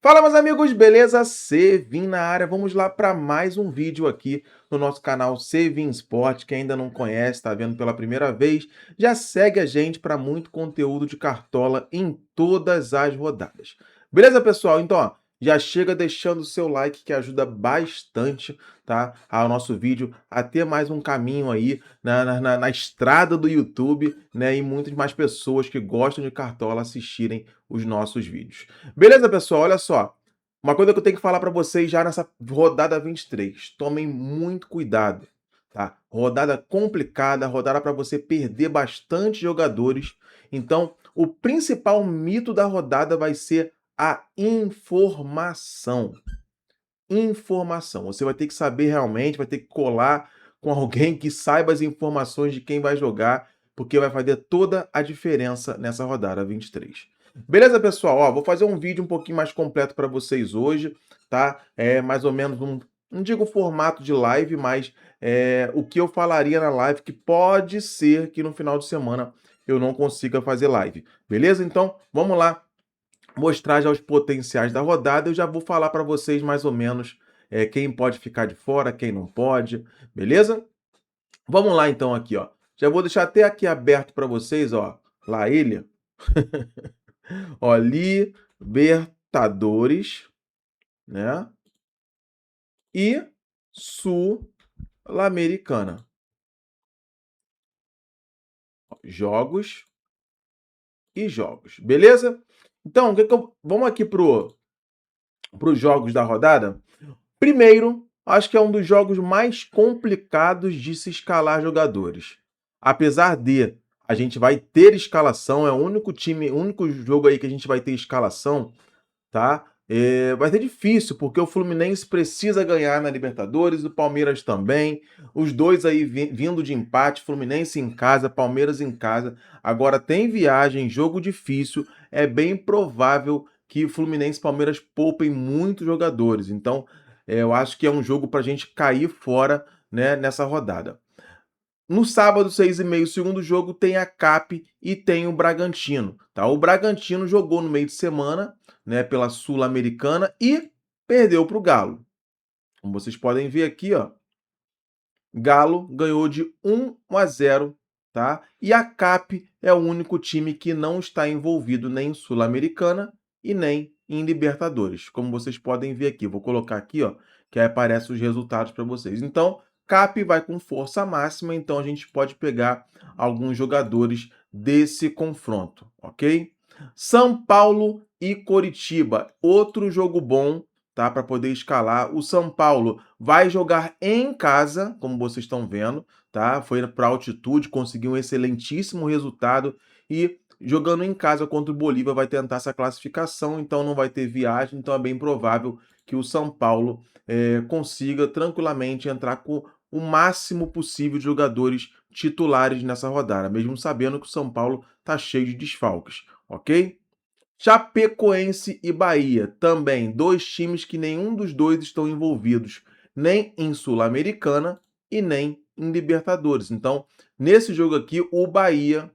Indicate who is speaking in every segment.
Speaker 1: Fala, meus amigos, beleza? Sevin na área. Vamos lá para mais um vídeo aqui no nosso canal Sevin Sport. Quem ainda não conhece, está vendo pela primeira vez, já segue a gente para muito conteúdo de cartola em todas as rodadas. Beleza, pessoal? Então, ó, já chega deixando o seu like que ajuda bastante, tá? Ao nosso vídeo a ter mais um caminho aí na estrada do YouTube, né? E muitas mais pessoas que gostam de cartola assistirem os nossos vídeos. Beleza, pessoal? Olha só. Uma coisa que eu tenho que falar para vocês já nessa rodada 23. Tomem muito cuidado, tá? Rodada complicada, rodada para você perder bastante jogadores. Então, o principal mito da rodada vai ser a informação. Informação. Você vai ter que saber realmente, vai ter que colar com alguém que saiba as informações de quem vai jogar, porque vai fazer toda a diferença nessa rodada 23. Beleza, pessoal? Ó, vou fazer um vídeo um pouquinho mais completo para vocês hoje, tá? É mais ou menos não digo formato de live, mas o que eu falaria na live, que pode ser que no final de semana eu não consiga fazer live. Beleza? Então, vamos lá mostrar já os potenciais da rodada. Eu já vou falar para vocês mais ou menos quem pode ficar de fora, quem não pode, beleza? Vamos lá então aqui, ó. Já vou deixar até aqui aberto para vocês, ó, lá ele, ó, Libertadores, né? E Sul-Americana. Jogos e jogos, beleza? Então, vamos aqui pro os jogos da rodada. Primeiro, acho que é um dos jogos mais complicados de se escalar jogadores. Apesar de a gente vai ter escalação, é o único time, o único jogo aí que a gente vai ter escalação, tá? Vai ser difícil, porque o Fluminense precisa ganhar na Libertadores, o Palmeiras também. Os dois aí vindo de empate, Fluminense em casa, Palmeiras em casa. Agora tem viagem, jogo difícil. É bem provável que Fluminense e Palmeiras poupem muitos jogadores. Então, eu acho que é um jogo para a gente cair fora, né, nessa rodada. No sábado, 6h30, o segundo jogo, tem a CAP e tem o Bragantino. Tá? O Bragantino jogou no meio de semana, né, pela Sul-Americana e perdeu para o Galo. Como vocês podem ver aqui, ó, Galo ganhou de 1-0, tá? E a CAP é o único time que não está envolvido nem em Sul-Americana e nem em Libertadores. Como vocês podem ver aqui, vou colocar aqui, ó, que aí aparecem os resultados para vocês. Então, CAP vai com força máxima, então a gente pode pegar alguns jogadores desse confronto, ok? São Paulo e Coritiba, outro jogo bom, tá? Para poder escalar. O São Paulo vai jogar em casa, como vocês estão vendo, tá? Foi para altitude, conseguiu um excelentíssimo resultado e jogando em casa contra o Bolívar vai tentar essa classificação, então não vai ter viagem, então é bem provável que o São Paulo consiga tranquilamente entrar com o máximo possível de jogadores titulares nessa rodada, mesmo sabendo que o São Paulo está cheio de desfalques, ok? Chapecoense e Bahia, também dois times que nenhum dos dois estão envolvidos nem em Sul-Americana e nem em Libertadores. Então, nesse jogo aqui, o Bahia,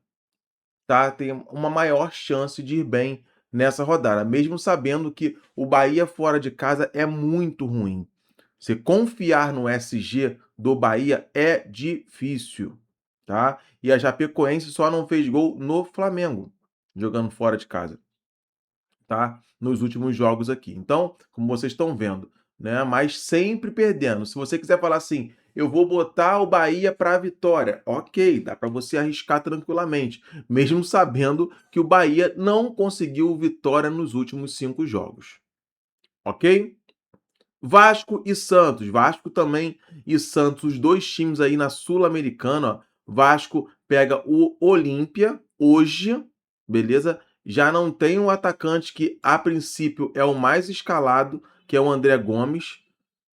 Speaker 1: tá, tem uma maior chance de ir bem nessa rodada, mesmo sabendo que o Bahia fora de casa é muito ruim. Você confiar no SG do Bahia é difícil, tá? E a Chapecoense só não fez gol no Flamengo, jogando fora de casa, tá? Nos últimos jogos aqui. Então, como vocês estão vendo, né? Mas sempre perdendo. Se você quiser falar assim, eu vou botar o Bahia para a vitória, ok, dá para você arriscar tranquilamente, mesmo sabendo que o Bahia não conseguiu vitória nos últimos 5 jogos, ok? Vasco e Santos. Vasco também e Santos, os dois times aí na Sul-Americana. Vasco pega o Olímpia hoje, beleza? Já não tem um atacante que a princípio é o mais escalado, que é o André Gomes.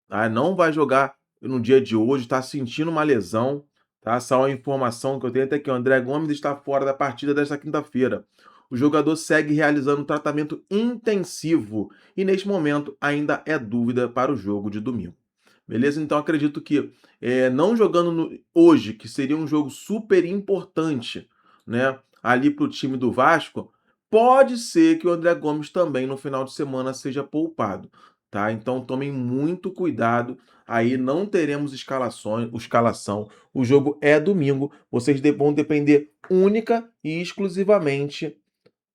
Speaker 1: Tá? Não vai jogar no dia de hoje, está sentindo uma lesão. Tá? Só a informação que eu tenho até que o André Gomes está fora da partida desta quinta-feira. O jogador segue realizando tratamento intensivo e neste momento ainda é dúvida para o jogo de domingo. Beleza? Então acredito que não jogando hoje, que seria um jogo super importante, né, ali para o time do Vasco, pode ser que o André Gomes também no final de semana seja poupado, tá? Então tomem muito cuidado, aí não teremos escalação. O jogo é domingo, vocês vão depender única e exclusivamente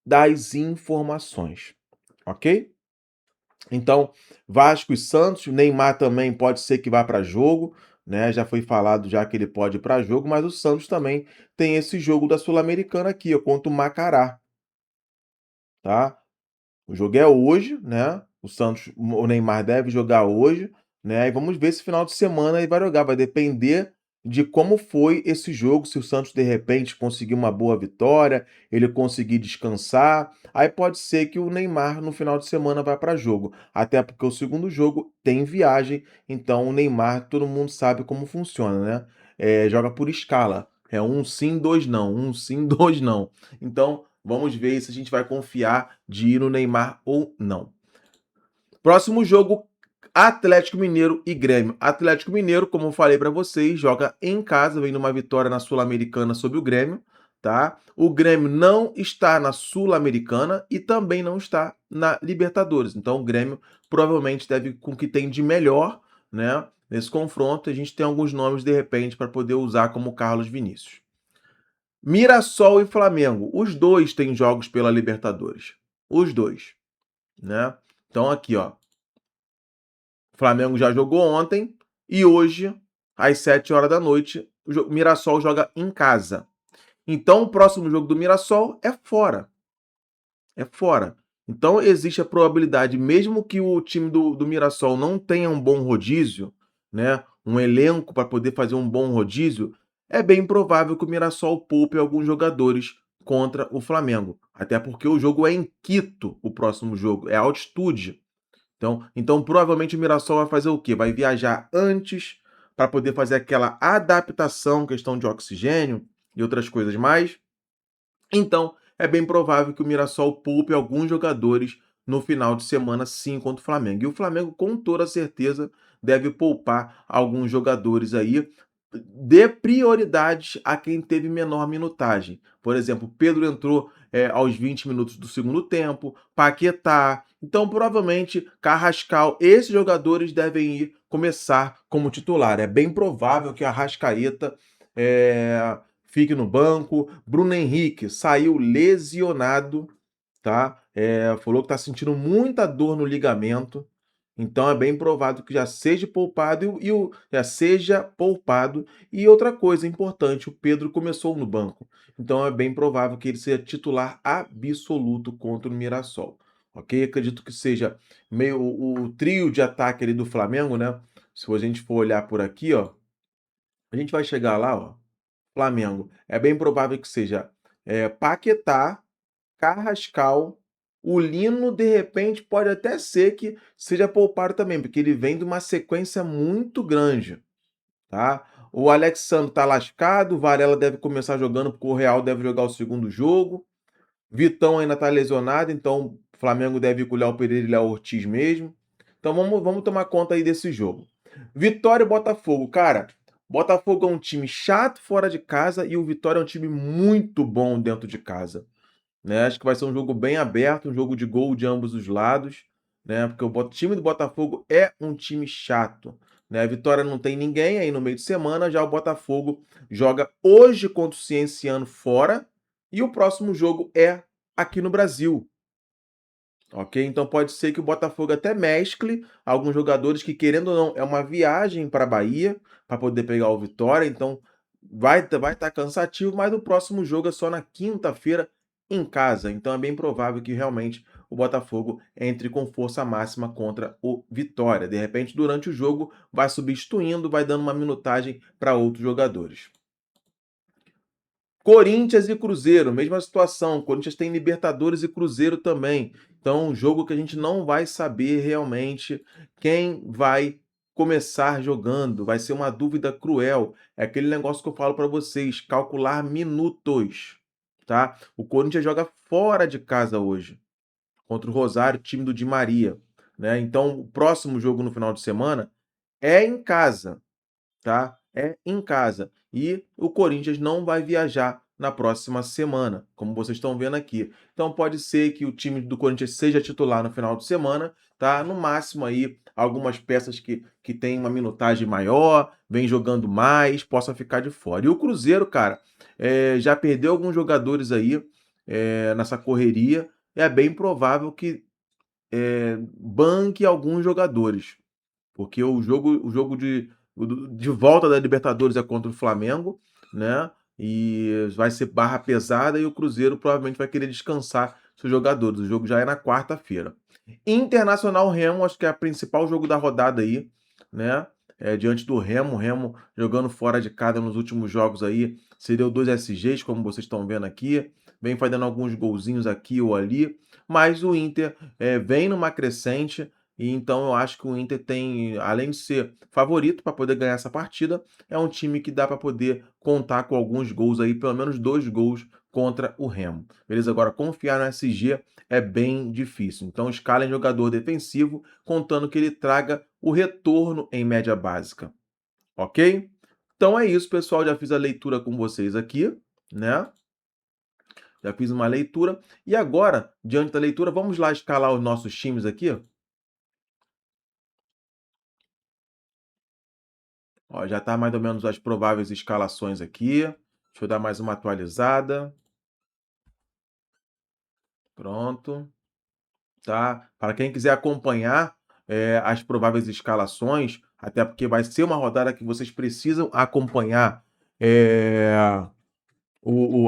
Speaker 1: das informações, ok? Então, Vasco e Santos, Neymar também pode ser que vá para jogo, né? Já foi falado já que ele pode ir para jogo, mas o Santos também tem esse jogo da Sul-Americana aqui, ó, contra o Macará, tá? O jogo é hoje, né? O Neymar deve jogar hoje, né? E vamos ver esse final de semana ele vai jogar. Vai depender de como foi esse jogo. Se o Santos de repente conseguir uma boa vitória, ele conseguir descansar, aí pode ser que o Neymar no final de semana vá para jogo. Até porque o segundo jogo tem viagem, então o Neymar todo mundo sabe como funciona, né? Joga por escala. É um sim, dois não. Um sim, dois não. Então vamos ver se a gente vai confiar de ir no Neymar ou não. Próximo jogo, Atlético Mineiro e Grêmio. Atlético Mineiro, como eu falei para vocês, joga em casa, vem numa vitória na Sul-Americana sobre o Grêmio, tá? O Grêmio não está na Sul-Americana e também não está na Libertadores. Então o Grêmio provavelmente deve com o que tem de melhor, né? Nesse confronto, a gente tem alguns nomes de repente para poder usar como Carlos Vinícius. Mirassol e Flamengo, os dois têm jogos pela Libertadores. Os dois, né? Então aqui, ó, o Flamengo já jogou ontem e hoje, às 7 horas da noite, o Mirassol joga em casa. Então o próximo jogo do Mirassol é fora. É fora. Então existe a probabilidade, mesmo que o time do Mirassol não tenha um bom rodízio, né, um elenco para poder fazer um bom rodízio, é bem provável que o Mirassol poupe alguns jogadores contra o Flamengo. Até porque o jogo é em Quito, o próximo jogo, é altitude. Então provavelmente o Mirassol vai fazer o quê? Vai viajar antes para poder fazer aquela adaptação, questão de oxigênio e outras coisas mais. Então, é bem provável que o Mirassol poupe alguns jogadores no final de semana, sim, contra o Flamengo. E o Flamengo, com toda certeza, deve poupar alguns jogadores aí. Dê prioridade a quem teve menor minutagem. Por exemplo, Pedro entrou aos 20 minutos do segundo tempo, Paquetá. Então, provavelmente, Carrascal, esses jogadores devem ir começar como titular. É bem provável que a Arrascaeta fique no banco. Bruno Henrique saiu lesionado, tá? Falou que está sentindo muita dor no ligamento. Então é bem provável que já seja poupado já seja poupado. E outra coisa importante, o Pedro começou no banco. Então é bem provável que ele seja titular absoluto contra o Mirassol. Ok? Acredito que seja meio o trio de ataque ali do Flamengo, né? Se a gente for olhar por aqui, ó, a gente vai chegar lá, ó. Flamengo. É bem provável que seja Paquetá, Carrascal, o Lino, de repente, pode até ser que seja poupado também, porque ele vem de uma sequência muito grande, tá? O Alexandre tá lascado, o Varela deve começar jogando, porque o Real deve jogar o segundo jogo. Vitão ainda tá lesionado, então o Flamengo deve ir com o Léo Pereira e Léo Ortiz mesmo. Então vamos tomar conta aí desse jogo. Vitória e Botafogo. Cara, Botafogo é um time chato fora de casa e o Vitória é um time muito bom dentro de casa, né? Acho que vai ser um jogo bem aberto, um jogo de gol de ambos os lados, né? Porque o time do Botafogo é um time chato, né? A Vitória não tem ninguém aí no meio de semana, já o Botafogo joga hoje contra o Cienciano fora e o próximo jogo é aqui no Brasil. Ok? Então pode ser que o Botafogo até mescle alguns jogadores que, querendo ou não, é uma viagem para a Bahia para poder pegar o Vitória. Então vai estar cansativo, mas o próximo jogo é só na quinta-feira em casa. Então é bem provável que realmente o Botafogo entre com força máxima contra o Vitória. De repente, durante o jogo, vai substituindo, vai dando uma minutagem para outros jogadores. Corinthians e Cruzeiro, mesma situação. Corinthians tem Libertadores e Cruzeiro também. Então, um jogo que a gente não vai saber realmente quem vai começar jogando. Vai ser uma dúvida cruel. É aquele negócio que eu falo para vocês, calcular minutos, tá? O Corinthians joga fora de casa hoje, contra o Rosário, time do Di Maria, né? Então, o próximo jogo no final de semana é em casa, tá? É em casa. E o Corinthians não vai viajar na próxima semana, como vocês estão vendo aqui. Então pode ser que o time do Corinthians seja titular no final de semana, tá? No máximo aí, algumas peças que têm uma minutagem maior, vem jogando mais, possa ficar de fora. E o Cruzeiro, cara, já perdeu alguns jogadores aí nessa correria, é bem provável que banque alguns jogadores, porque o jogo de volta da Libertadores é contra o Flamengo, né? E vai ser barra pesada e o Cruzeiro provavelmente vai querer descansar seus jogadores. O jogo já é na quarta-feira. Internacional Remo, acho que é o principal jogo da rodada aí, né? Diante do Remo, Remo jogando fora de casa nos últimos jogos aí, cedeu 2 SGs, como vocês estão vendo aqui, vem fazendo alguns golzinhos aqui ou ali, mas o Inter vem numa crescente, e então eu acho que o Inter tem, além de ser favorito para poder ganhar essa partida, é um time que dá para poder contar com alguns gols aí, pelo menos 2 gols contra o Remo. Beleza? Agora, confiar no SG é bem difícil. Então, escalem jogador defensivo, contando que ele traga o retorno em média básica. Ok? Então é isso, pessoal. Já fiz a leitura com vocês aqui, né? Já fiz uma leitura. E agora, diante da leitura, vamos lá escalar os nossos times aqui. Ó, já está mais ou menos as prováveis escalações aqui. Deixa eu dar mais uma atualizada. Pronto. Tá? Para quem quiser acompanhar as prováveis escalações, até porque vai ser uma rodada que vocês precisam acompanhar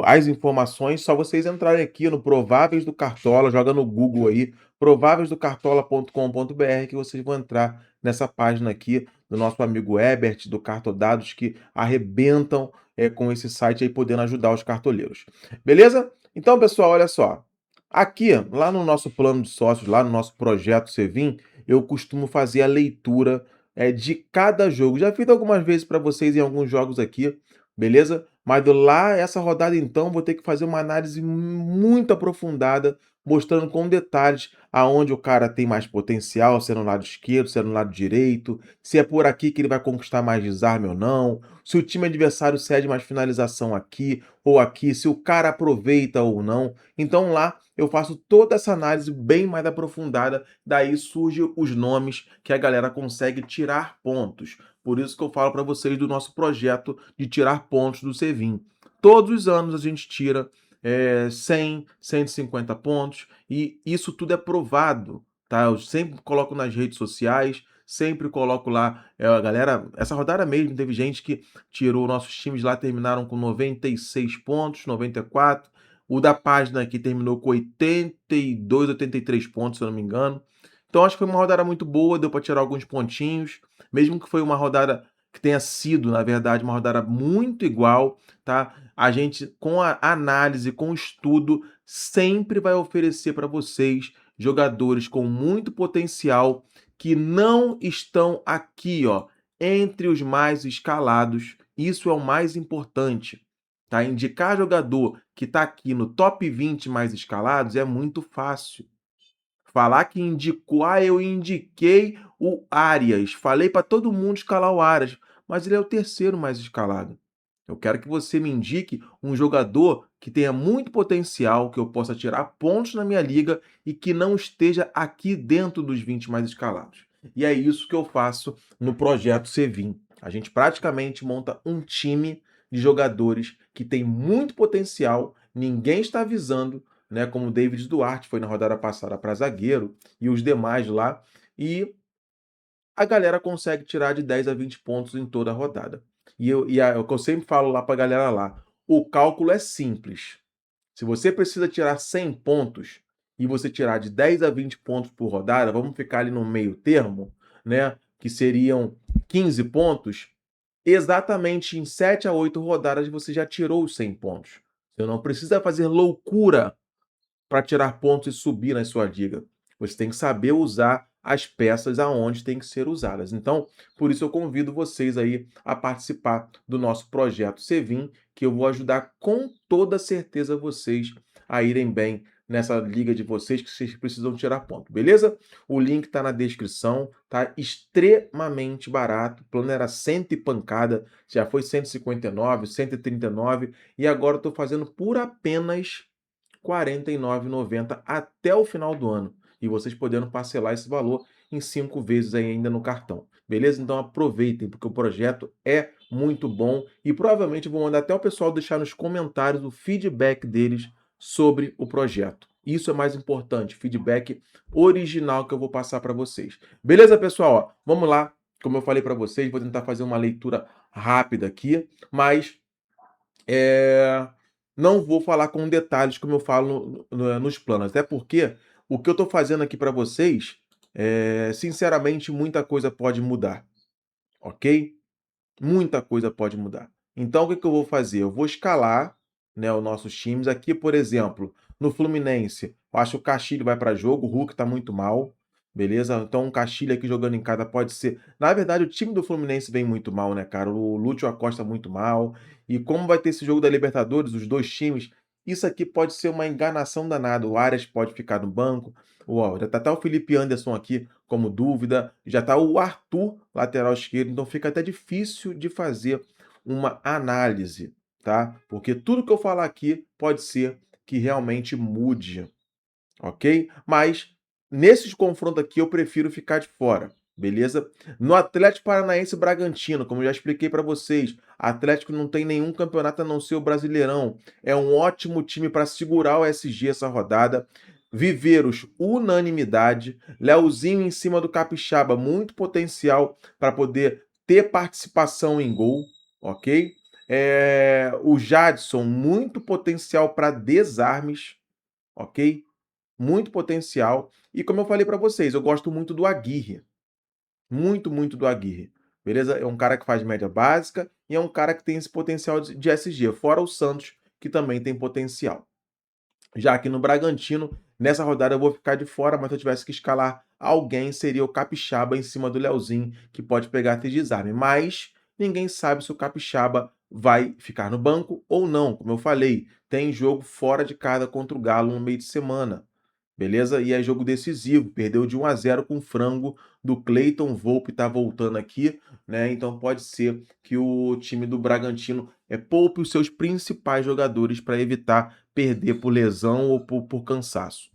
Speaker 1: as informações, só vocês entrarem aqui no Prováveis do Cartola, joga no Google aí, prováveisdocartola.com.br, que vocês vão entrar nessa página aqui do nosso amigo Ebert, do Cartodados, que arrebentam com esse site aí, podendo ajudar os cartoleiros. Beleza? Então, pessoal, olha só. Aqui, lá no nosso plano de sócios, lá no nosso projeto Cevim, eu costumo fazer a leitura de cada jogo. Já fiz algumas vezes para vocês em alguns jogos aqui, beleza? Mas lá, essa rodada, então, vou ter que fazer uma análise muito aprofundada, mostrando com detalhes aonde o cara tem mais potencial, se é no lado esquerdo, se é no lado direito, se é por aqui que ele vai conquistar mais desarme ou não, se o time adversário cede mais finalização aqui ou aqui, se o cara aproveita ou não. Então lá eu faço toda essa análise bem mais aprofundada, daí surgem os nomes que a galera consegue tirar pontos. Por isso que eu falo para vocês do nosso projeto de tirar pontos do Cevim. Todos os anos a gente tira 100, 150 pontos e isso tudo é provado, tá? Eu sempre coloco nas redes sociais, sempre coloco lá, a galera, essa rodada mesmo teve gente que tirou, nossos times lá terminaram com 96 pontos, 94, o da página aqui terminou com 82, 83 pontos, se eu não me engano. Então acho que foi uma rodada muito boa, deu para tirar alguns pontinhos, mesmo que foi uma rodada que tenha sido, na verdade, uma rodada muito igual, tá? A gente, com a análise, com o estudo, sempre vai oferecer para vocês jogadores com muito potencial que não estão aqui, ó, entre os mais escalados. Isso é o mais importante, tá? Indicar jogador que está aqui no top 20 mais escalados é muito fácil. Falar que indicou, eu indiquei o Arias, falei para todo mundo escalar o Arias, mas ele é o terceiro mais escalado. Eu quero que você me indique um jogador que tenha muito potencial, que eu possa tirar pontos na minha liga e que não esteja aqui dentro dos 20 mais escalados. E é isso que eu faço no projeto Cevim. A gente praticamente monta um time de jogadores que tem muito potencial, ninguém está avisando, né, como o David Duarte foi na rodada passada para zagueiro e os demais lá, e a galera consegue tirar de 10 a 20 pontos em toda a rodada. O que eu sempre falo lá para a galera lá, o cálculo é simples. Se você precisa tirar 100 pontos e você tirar de 10 a 20 pontos por rodada, vamos ficar ali no meio termo, né, que seriam 15 pontos, exatamente em 7 a 8 rodadas você já tirou os 100 pontos. Você não precisa fazer loucura para tirar pontos e subir na sua liga. Você tem que saber usar as peças aonde tem que ser usadas. Então, por isso eu convido vocês aí a participar do nosso projeto Cevim, que eu vou ajudar com toda certeza vocês a irem bem nessa liga de vocês que vocês precisam tirar ponto, beleza? O link tá na descrição, tá extremamente barato. O plano era 100 e pancada, já foi 159, 139 e agora eu tô fazendo por apenas R$ 49,90 até o final do ano. E vocês podendo parcelar esse valor em 5 vezes aí ainda no cartão. Beleza? Então aproveitem, porque o projeto é muito bom e provavelmente eu vou mandar até o pessoal deixar nos comentários o feedback deles sobre o projeto. Isso é mais importante, feedback original que eu vou passar para vocês. Beleza, pessoal? Ó, vamos lá. Como eu falei para vocês, vou tentar fazer uma leitura rápida aqui, mas não vou falar com detalhes como eu falo nos planos, até porque o que eu estou fazendo aqui para vocês, sinceramente, muita coisa pode mudar, ok? Muita coisa pode mudar. Então, o que que eu vou fazer? Eu vou escalar, né, os nossos times. Aqui, por exemplo, no Fluminense, eu acho que o Castilho vai para jogo, o Hulk tá muito mal, beleza? Então, um Castilho aqui jogando em casa pode ser. Na verdade, o time do Fluminense vem muito mal, né, cara? O Lúcio Acosta muito mal. E como vai ter esse jogo da Libertadores, os dois times, isso aqui pode ser uma enganação danada. O Arias pode ficar no banco. Ó, já tá até o Felipe Anderson aqui como dúvida, já tá o Arthur, lateral esquerdo, então fica até difícil de fazer uma análise, tá? Porque tudo que eu falar aqui pode ser que realmente mude, ok? Mas nesses confrontos aqui eu prefiro ficar de fora, beleza? No Atlético Paranaense e Bragantino, como eu já expliquei para vocês, Atlético não tem nenhum campeonato a não ser o Brasileirão. É um ótimo time para segurar o SG essa rodada. Viveiros, unanimidade. Leozinho em cima do Capixaba, muito potencial para poder ter participação em gol, ok? O Jadson, muito potencial para desarmes, ok? Muito potencial. E como eu falei para vocês, eu gosto muito do Aguirre. Muito, muito do Aguirre. Beleza? É um cara que faz média básica e é um cara que tem esse potencial de SG, fora o Santos, que também tem potencial. Já aqui no Bragantino, nessa rodada eu vou ficar de fora, mas se eu tivesse que escalar alguém, seria o Capixaba em cima do Leozinho, que pode pegar até desarme. Mas ninguém sabe se o Capixaba vai ficar no banco ou não. Como eu falei, tem jogo fora de casa contra o Galo no meio de semana. Beleza? E é jogo decisivo. Perdeu de 1-0 com o frango do Cleiton. Volpe está voltando aqui, né? Então pode ser que o time do Bragantino poupe os seus principais jogadores para evitar perder por lesão ou por cansaço.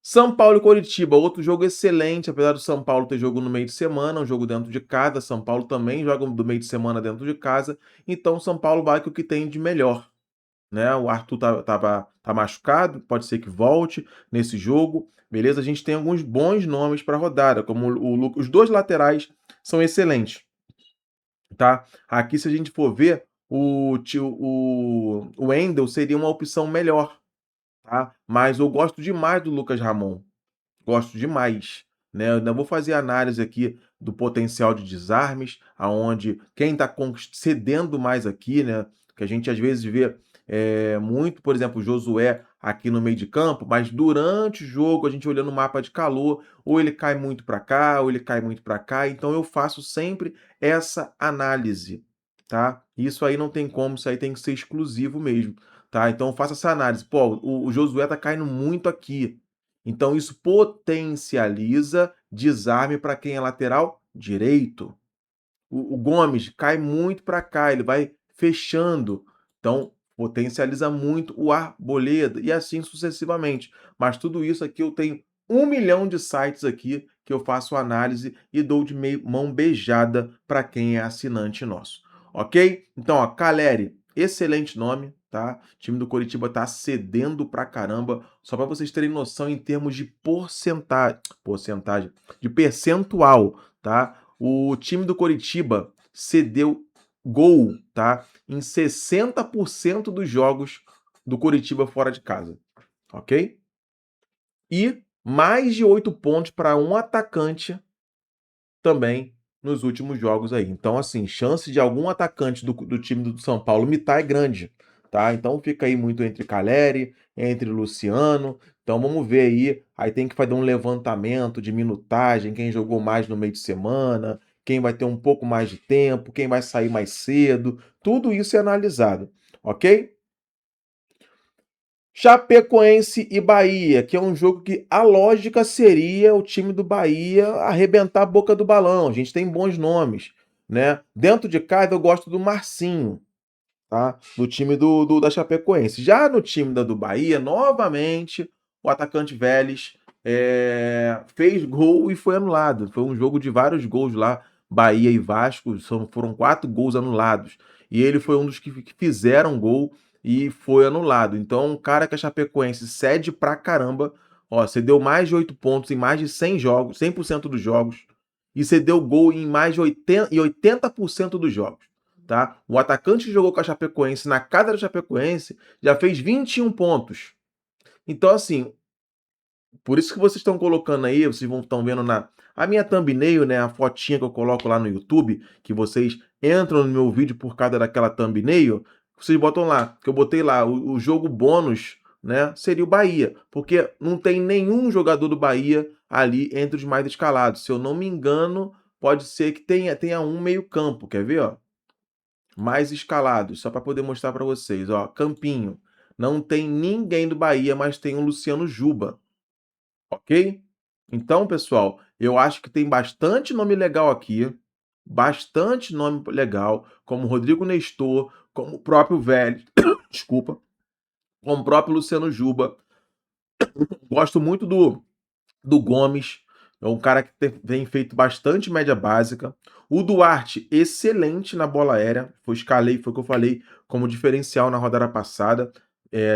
Speaker 1: São Paulo e Coritiba, outro jogo excelente, apesar do São Paulo ter jogo no meio de semana, um jogo dentro de casa. São Paulo também joga do meio de semana dentro de casa. Então São Paulo vai com o que tem de melhor, né? O Arthur tá machucado, pode ser que volte nesse jogo, beleza? A gente tem alguns bons nomes para a rodada, como os dois laterais são excelentes, tá? Aqui, se a gente for ver, o Wendel seria uma opção melhor, tá? Mas eu gosto demais do Lucas Ramon. Gosto demais, né? Eu ainda vou fazer análise aqui do potencial de desarmes, aonde quem está cedendo mais aqui, né? Que a gente às vezes vê muito, por exemplo, o Josué aqui no meio de campo, mas durante o jogo, a gente olhando o mapa de calor, ou ele cai muito para cá, ou ele cai muito para cá. Então eu faço sempre essa análise, tá? Isso aí não tem como, isso aí tem que ser exclusivo mesmo, tá? Então eu faço essa análise. Pô, o Josué tá caindo muito aqui. Então isso potencializa desarme para quem é lateral direito. O Gomes cai muito para cá, ele vai fechando. Então potencializa muito o Arboleda e assim sucessivamente. Mas tudo isso aqui eu tenho 1 milhão de sites aqui que eu faço análise e dou de mão beijada para quem é assinante nosso. Ok? Então, ó, Caleri, excelente nome, tá? O time do Coritiba tá cedendo pra caramba. Só para vocês terem noção em termos de de percentual, tá? O time do Coritiba cedeu gol, tá? Em 60% dos jogos do Coritiba fora de casa, ok? E mais de 8 pontos para um atacante também nos últimos jogos aí. Então, assim, chance de algum atacante do time do São Paulo mitar é grande, tá? Então fica aí muito entre Caleri, entre Luciano. Então vamos ver aí. Aí tem que fazer um levantamento de minutagem, quem jogou mais no meio de semana, quem vai ter um pouco mais de tempo, quem vai sair mais cedo. Tudo isso é analisado, ok? Chapecoense e Bahia, que é um jogo que a lógica seria o time do Bahia arrebentar a boca do balão. A gente tem bons nomes, né? Dentro de casa eu gosto do Marcinho, tá? Do time da Chapecoense. Já no time do Bahia, novamente, o atacante Vélez fez gol e foi anulado. Foi um jogo de vários gols lá, Bahia e Vasco, foram 4 gols anulados. E ele foi um dos que fizeram gol e foi anulado. Então, um cara que a Chapecoense cede pra caramba, ó, cedeu mais de 8 pontos em mais de 100 jogos, 100% dos jogos, e cedeu gol em mais de 80% dos jogos. Tá? O atacante que jogou com a Chapecoense na casa da Chapecoense já fez 21 pontos. Então, assim, por isso que vocês estão colocando aí, vocês estão vendo na a minha thumbnail, né, a fotinha que eu coloco lá no YouTube, que vocês entram no meu vídeo por causa daquela thumbnail, vocês botam lá, que eu botei lá, o jogo bônus, né, seria o Bahia, porque não tem nenhum jogador do Bahia ali entre os mais escalados. Se eu não me engano, pode ser que tenha um meio-campo, quer ver, ó? Mais escalados, só para poder mostrar para vocês, ó, Campinho. Não tem ninguém do Bahia, mas tem o Luciano Juba, ok? Então, pessoal, eu acho que tem bastante nome legal aqui, bastante nome legal, como Rodrigo Nestor, como o próprio Vélez, desculpa, como o próprio Luciano Juba. Gosto muito do Gomes, é um cara que tem feito bastante média básica. O Duarte, excelente na bola aérea, foi o que eu falei como diferencial na rodada passada.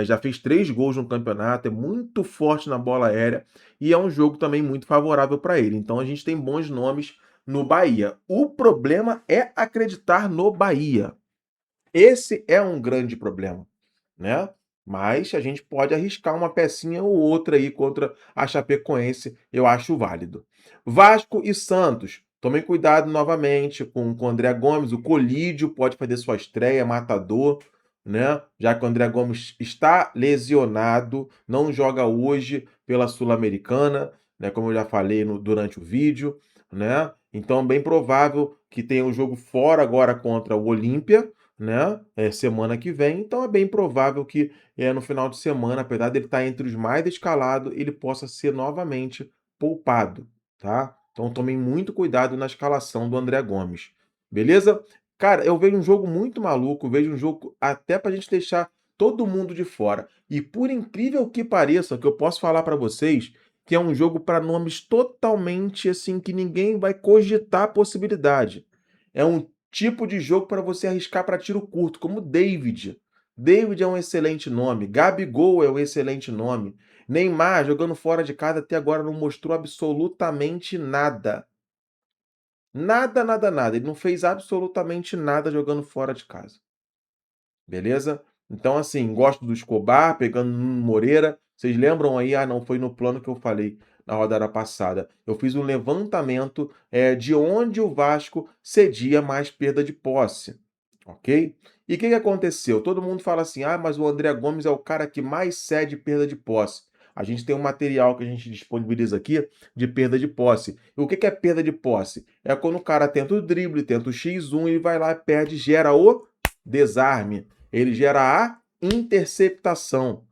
Speaker 1: Já fez 3 gols no campeonato, é muito forte na bola aérea e é um jogo também muito favorável para ele. Então a gente tem bons nomes no Bahia. O problema é acreditar no Bahia. Esse é um grande problema, né? Mas a gente pode arriscar uma pecinha ou outra aí contra a Chapecoense, eu acho válido. Vasco e Santos. Tomem cuidado novamente com o André Gomes. O Colídio pode fazer sua estreia, matador, né? Já que o André Gomes está lesionado, não joga hoje pela Sul-Americana, né? Como eu já falei durante o vídeo, né? Então, bem provável que tenha um jogo fora agora contra o Olímpia, né? Semana que vem. Então, é bem provável que no final de semana, apesar dele estar entre os mais escalados, ele possa ser novamente poupado, tá? Então tomem muito cuidado na escalação do André Gomes, beleza? Cara, eu vejo um jogo muito maluco, vejo um jogo até pra gente deixar todo mundo de fora. E por incrível que pareça, que eu posso falar pra vocês, que é um jogo para nomes totalmente assim que ninguém vai cogitar a possibilidade. É um tipo de jogo para você arriscar para tiro curto, como David. David é um excelente nome. Gabigol é um excelente nome. Neymar, jogando fora de casa, até agora não mostrou absolutamente nada. Nada, nada, nada. Ele não fez absolutamente nada jogando fora de casa. Beleza? Então, assim, gosto do Escobar, pegando no Moreira. Vocês lembram aí? Ah, não, foi no plano que eu falei na rodada passada. Eu fiz um levantamento de onde o Vasco cedia mais perda de posse. Ok? E o que aconteceu? Todo mundo fala assim: ah, mas o André Gomes é o cara que mais cede perda de posse. A gente tem um material que a gente disponibiliza aqui de perda de posse. E o que é perda de posse? É quando o cara tenta o drible, tenta o X1 e vai lá, perde, gera o desarme. Ele gera a interceptação.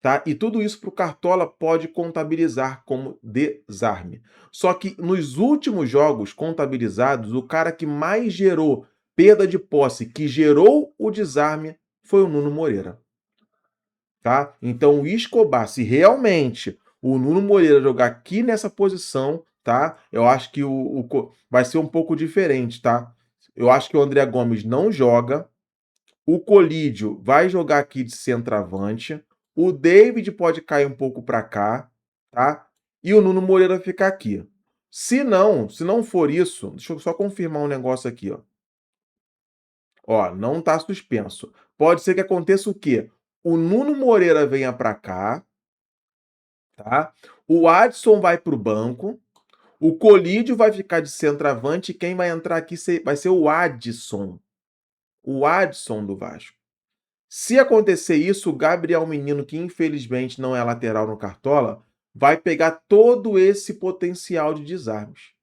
Speaker 1: Tá? E tudo isso para o Cartola pode contabilizar como desarme. Só que nos últimos jogos contabilizados, o cara que mais gerou perda de posse, que gerou o desarme, foi o Nuno Moreira. Tá? Então o Escobar, se realmente o Nuno Moreira jogar aqui nessa posição, tá? Eu acho que vai ser um pouco diferente, tá? Eu acho que o André Gomes não joga, o Colídio vai jogar aqui de centroavante. O David pode cair um pouco para cá, tá? E o Nuno Moreira ficar aqui. Se não for isso, deixa eu só confirmar um negócio aqui, ó. Ó, não tá suspenso. Pode ser que aconteça o quê? O Nuno Moreira venha para cá, tá? O Adson vai para o banco. O Colídio vai ficar de centroavante. E quem vai entrar aqui vai ser o Adson. O Adson do Vasco. Se acontecer isso, o Gabriel Menino, que infelizmente não é lateral no Cartola, vai pegar todo esse potencial de desarmes,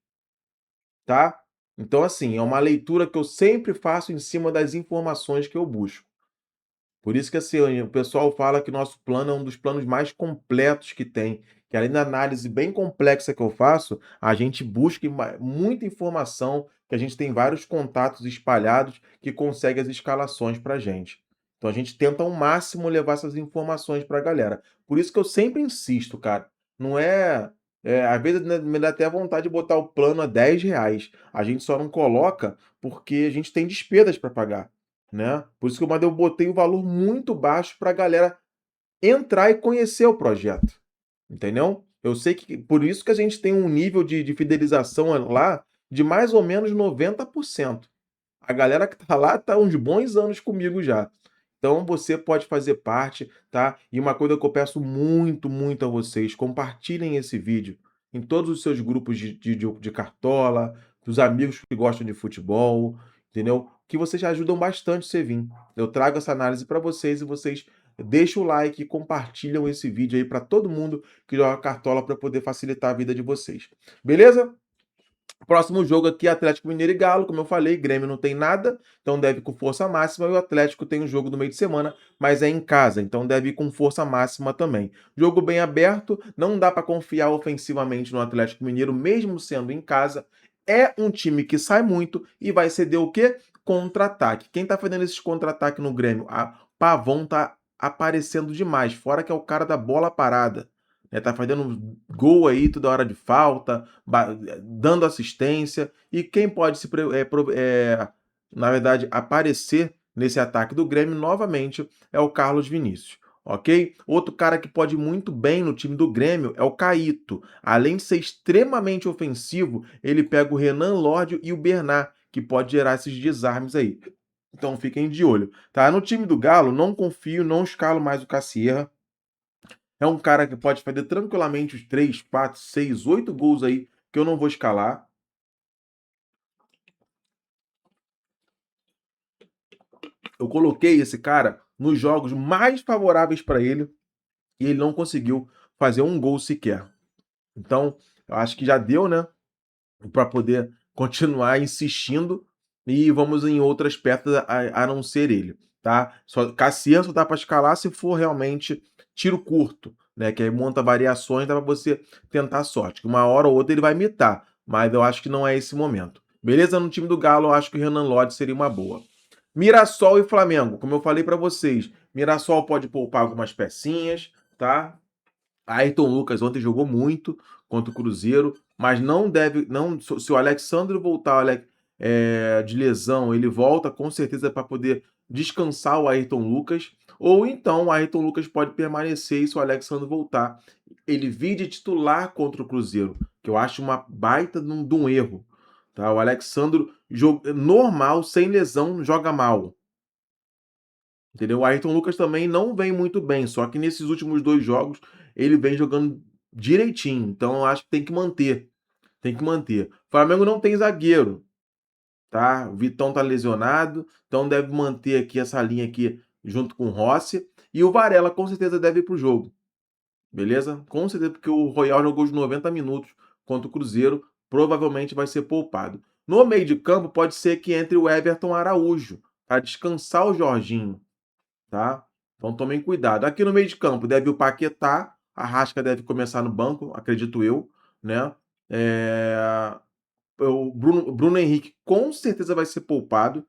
Speaker 1: tá? Então, assim, é uma leitura que eu sempre faço em cima das informações que eu busco. Por isso que assim, o pessoal fala que nosso plano é um dos planos mais completos que tem, que além da análise bem complexa que eu faço, a gente busca muita informação, que a gente tem vários contatos espalhados que consegue as escalações para a gente. Então a gente tenta ao máximo levar essas informações para a galera. Por isso que eu sempre insisto, cara, não às vezes né, me dá até vontade de botar o plano a R$ 10. A gente só não coloca porque a gente tem despesas para pagar, né? Por isso que eu botei o valor muito baixo para a galera entrar e conhecer o projeto, entendeu? Eu sei que por isso que a gente tem um nível de fidelização lá de mais ou menos 90%. A galera que tá lá tá uns bons anos comigo já. Então você pode fazer parte, tá? E uma coisa que eu peço muito, muito a vocês, compartilhem esse vídeo em todos os seus grupos de cartola, dos amigos que gostam de futebol, entendeu? Que vocês já ajudam bastante o Cevin. Eu trago essa análise para vocês e vocês deixam o like e compartilham esse vídeo aí para todo mundo que joga cartola para poder facilitar a vida de vocês. Beleza? Próximo jogo aqui, Atlético Mineiro e Galo. Como eu falei, Grêmio não tem nada, então deve ir com força máxima. E o Atlético tem um jogo no meio de semana, mas é em casa, então deve ir com força máxima também. Jogo bem aberto, não dá para confiar ofensivamente no Atlético Mineiro, mesmo sendo em casa. É um time que sai muito e vai ceder o quê? Contra-ataque. Quem tá fazendo esses contra-ataque no Grêmio? A Pavon tá aparecendo demais, fora que é o cara da bola parada. Tá fazendo gol aí toda hora de falta, dando assistência. E quem pode na verdade, aparecer nesse ataque do Grêmio novamente é o Carlos Vinícius. Ok? Outro cara que pode ir muito bem no time do Grêmio é o Caíto. Além de ser extremamente ofensivo, ele pega o Renan Lorde e o Bernat, que pode gerar esses desarmes aí. Então fiquem de olho. Tá? No time do Galo, não confio, não escalo mais o Cassierra. É um cara que pode fazer tranquilamente os 3, 4, 6, 8 gols aí que eu não vou escalar. Eu coloquei esse cara nos jogos mais favoráveis para ele e ele não conseguiu fazer um gol sequer. Então, eu acho que já deu, né, para poder continuar insistindo e vamos em outras peças a não ser ele, tá? Cassiano só dá para escalar se for realmente tiro curto, né? Que aí monta variações, dá para você tentar a sorte. Que uma hora ou outra ele vai imitar, mas eu acho que não é esse momento. Beleza? No time do Galo, eu acho que o Renan Lodge seria uma boa. Mirassol e Flamengo, como eu falei para vocês, Mirassol pode poupar algumas pecinhas, tá? Ayrton Lucas ontem jogou muito contra o Cruzeiro, mas não deve. Não, se o Alexandre voltar de lesão, ele volta com certeza para poder descansar o Ayrton Lucas. Ou então o Ayrton Lucas pode permanecer e se o Alexandre voltar. Ele vir de titular contra o Cruzeiro, que eu acho uma baita de um erro. Tá? O Alexandre, normal, sem lesão, joga mal. Entendeu? O Ayrton Lucas também não vem muito bem, só que nesses últimos 2 jogos ele vem jogando direitinho, então eu acho que tem que manter, tem que manter. O Flamengo não tem zagueiro, tá? O Vitão tá lesionado, então deve manter aqui essa linha aqui junto com o Rossi, e o Varela com certeza deve ir pro jogo, beleza? Com certeza, porque o Royal jogou os 90 minutos contra o Cruzeiro, provavelmente vai ser poupado. No meio de campo pode ser que entre o Everton Araújo, para descansar o Jorginho, tá? Então tomem cuidado. Aqui no meio de campo deve o Paquetá, a Rasca deve começar no banco, acredito eu, né? O Bruno Henrique com certeza vai ser poupado,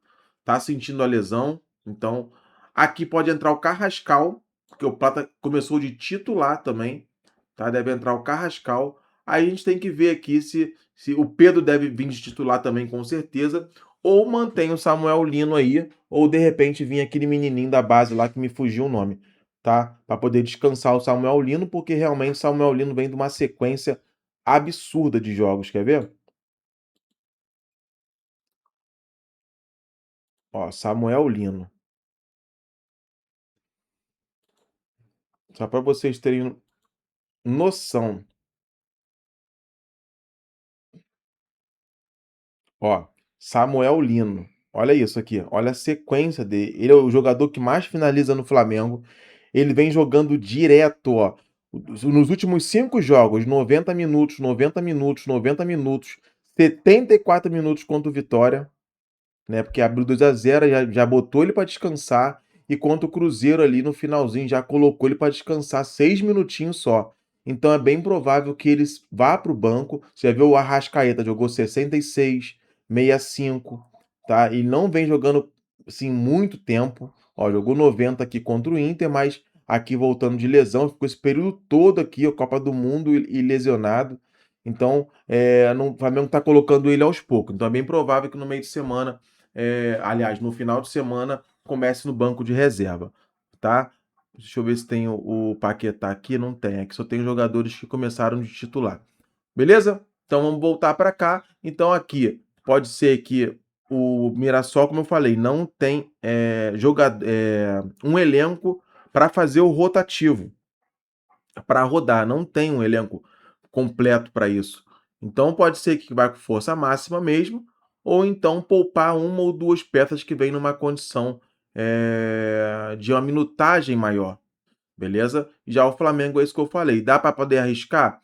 Speaker 1: tá sentindo a lesão. Então aqui pode entrar o Carrascal, porque o Plata começou de titular também, tá? Deve entrar o Carrascal. Aí a gente tem que ver aqui se o Pedro deve vir de titular também, com certeza, ou mantém o Samuel Lino aí, ou de repente vir aquele menininho da base lá que me fugiu o nome, tá? Para poder descansar o Samuel Lino, porque realmente o Samuel Lino vem de uma sequência absurda de jogos, quer ver? Ó, Samuel Lino. Só para vocês terem noção. Ó, Samuel Lino. Olha isso aqui. Olha a sequência dele. Ele é o jogador que mais finaliza no Flamengo. Ele vem jogando direto, ó. Nos últimos 5 jogos, 90 minutos, 90 minutos, 90 minutos, 74 minutos contra o Vitória, né? Porque abriu 2-0, já botou ele para descansar e contra o Cruzeiro ali no finalzinho já colocou ele para descansar 6 minutinhos só. Então é bem provável que ele vá para o banco. Você vê o Arrascaeta jogou 66, 65, tá? E não vem jogando assim muito tempo. Ó, jogou 90 aqui contra o Inter, mas aqui voltando de lesão, ficou esse período todo aqui, a Copa do Mundo e lesionado. Então, o Flamengo está colocando ele aos poucos. Então é bem provável que no meio de semana, aliás, no final de semana, comece no banco de reserva, tá? Deixa eu ver se tem o Paquetá aqui. Não tem, aqui só tem jogadores que começaram de titular. Beleza? Então vamos voltar para cá. Então aqui pode ser que o Mirassol, como eu falei, não tem um elenco para fazer o rotativo, para rodar, não tem um elenco completo para isso. Então pode ser que vá com força máxima mesmo, ou então poupar uma ou duas peças que vêm numa condição de uma minutagem maior, beleza? Já o Flamengo é isso que eu falei, dá para poder arriscar?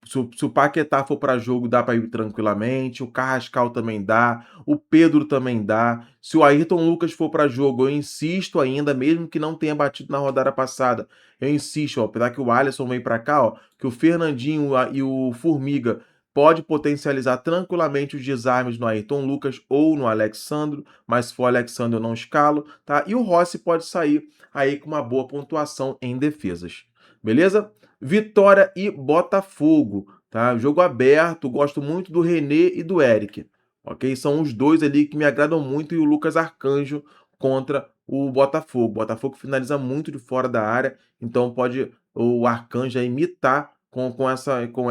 Speaker 1: Se o Paquetá for para jogo, dá para ir tranquilamente. O Carrascal também dá. O Pedro também dá. Se o Ayrton Lucas for para jogo, eu insisto ainda, mesmo que não tenha batido na rodada passada, eu insisto, ó, apesar que o Alisson vem para cá, ó, que o Fernandinho e o Formiga pode potencializar tranquilamente os desarmes no Ayrton Lucas ou no Alexandro, mas se for o Alexandro eu não escalo, tá? E o Rossi pode sair aí com uma boa pontuação em defesas. Beleza? Vitória e Botafogo, tá? Jogo aberto, gosto muito do René e do Eric, ok? São os dois ali que me agradam muito e o Lucas Arcanjo contra o Botafogo. O Botafogo finaliza muito de fora da área, então pode o Arcanjo imitar com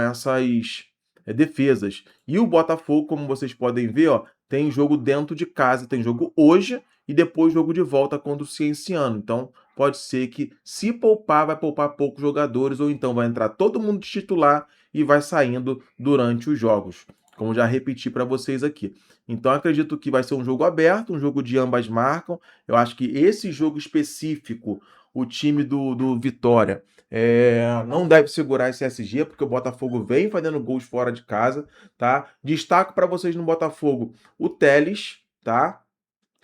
Speaker 1: essas defesas. E o Botafogo, como vocês podem ver, ó, tem jogo dentro de casa, tem jogo hoje e depois jogo de volta contra o Cienciano. Então, pode ser que, se poupar, vai poupar poucos jogadores, ou então vai entrar todo mundo de titular e vai saindo durante os jogos, como já repeti para vocês aqui. Então, acredito que vai ser um jogo aberto, um jogo de ambas marcam. Eu acho que esse jogo específico, o time do Vitória não deve segurar esse SG, porque o Botafogo vem fazendo gols fora de casa, tá? Destaco para vocês no Botafogo o Telles, tá?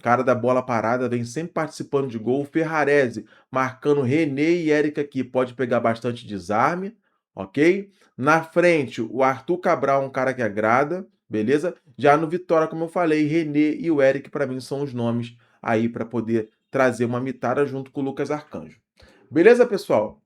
Speaker 1: Cara da bola parada, vem sempre participando de gol. O Ferrarese marcando René e Eric aqui, pode pegar bastante desarme, ok? Na frente, o Arthur Cabral, um cara que agrada, beleza? Já no Vitória, como eu falei, René e o Eric, para mim, são os nomes aí para poder trazer uma mitada junto com o Lucas Arcanjo. Beleza, pessoal?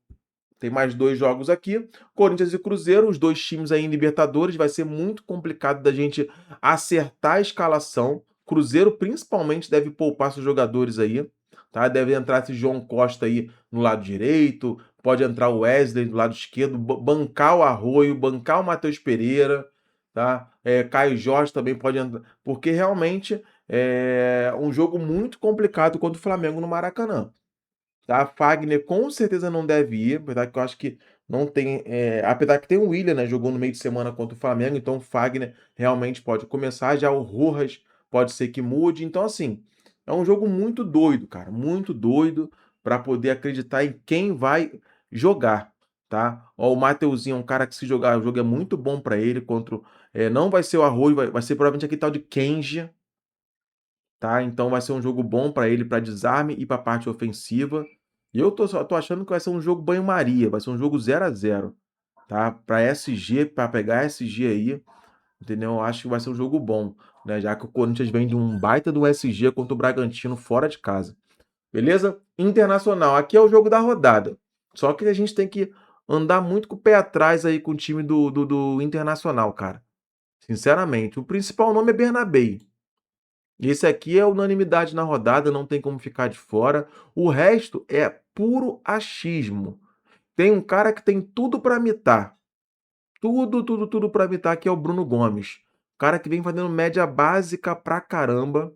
Speaker 1: Tem mais dois jogos aqui, Corinthians e Cruzeiro, os dois times aí em Libertadores, vai ser muito complicado da gente acertar a escalação. Cruzeiro principalmente deve poupar seus jogadores aí, tá? Deve entrar esse João Costa aí no lado direito, pode entrar o Wesley do lado esquerdo, bancar o Arroio, bancar o Matheus Pereira, tá? Caio Jorge também pode entrar, porque realmente é um jogo muito complicado contra o Flamengo no Maracanã. Tá? Fagner com certeza não deve ir, apesar que eu acho que não tem. Apesar que tem o William, né? Jogou no meio de semana contra o Flamengo, então o Fagner realmente pode começar. Já o Rojas pode ser que mude. Então, assim, é um jogo muito doido, cara. Muito doido para poder acreditar em quem vai jogar. Tá? Ó, o Mateuzinho é um cara que, se jogar, o jogo é muito bom para ele. Não vai ser o Arroio, vai ser provavelmente aquele tal de Kenji, tá? Então vai ser um jogo bom para ele, para desarme e para parte ofensiva. E eu tô achando que vai ser um jogo banho-maria, vai ser um jogo 0-0, tá? Para SG, para pegar SG aí, entendeu? Eu acho que vai ser um jogo bom, né? Já que o Corinthians vem de um baita do SG contra o Bragantino fora de casa. Beleza? Internacional, aqui é o jogo da rodada. Só que a gente tem que andar muito com o pé atrás aí com o time do Internacional, cara. Sinceramente, o principal nome é Bernabéi. Esse aqui é unanimidade na rodada, não tem como ficar de fora. O resto é puro achismo. Tem um cara que tem tudo para mitar. Tudo, tudo, tudo para mitar, que é o Bruno Gomes. Cara que vem fazendo média básica pra caramba.